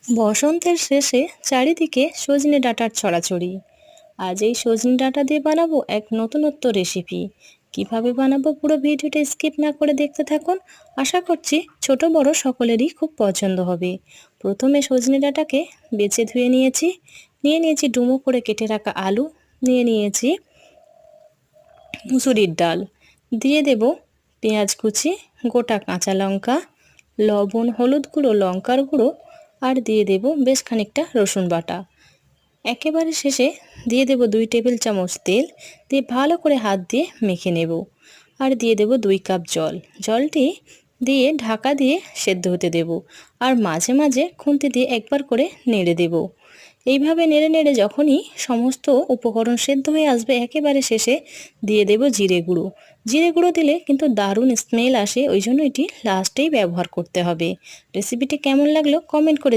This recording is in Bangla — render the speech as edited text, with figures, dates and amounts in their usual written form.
বসন্তের শেষে চারিদিকে সজনে ডাঁটার ছড়াছড়ি। আজ এই সজনে ডাঁটা দিয়ে বানাবো এক নতুনত্ব রেসিপি। কিভাবে বানাবো পুরো ভিডিওটা স্কিপ না করে দেখতে থাকুন। আশা করছি ছোট বড় সকলেরই খুব পছন্দ হবে। প্রথমে সজনে ডাঁটাকে বেছে ধুয়ে নিয়েছি। নিয়েছি ডুমো করে কেটে রাখা আলু, নিয়েছি মুসুরির ডাল, দিয়ে দেব পেঁয়াজ কুচি, গোটা কাঁচা লঙ্কা, লবণ, হলুদ গুঁড়ো, লঙ্কার গুঁড়ো, আর দিয়ে দেব বেশ খানিকটা রসুন বাটা। একেবারে শেষে দিয়ে দেব 2 টেবিল চামচ তেল, দিয়ে ভালো করে হাত দিয়ে মেখে নেব। আর দিয়ে দেব 2 কাপ জল। জলটি দিয়ে ঢাকা দিয়ে সেদ্ধ হতে দেব। আর মাঝে মাঝে খুন্তি দিয়ে একবার করে নেড়ে দেব। এইভাবে নেড়ে নেড়ে যখনই সমস্ত উপকরণ সেদ্ধ হয়ে আসবে, একেবারে শেষে দিয়ে দেব জিরে গুঁড়ো। জিরে গুঁড়ো দিলে কিন্তু দারুণ স্মেল আসে, ওই জন্য এটি লাস্টেই ব্যবহার করতে হবে। রেসিপিটি কেমন লাগলো কমেন্ট করে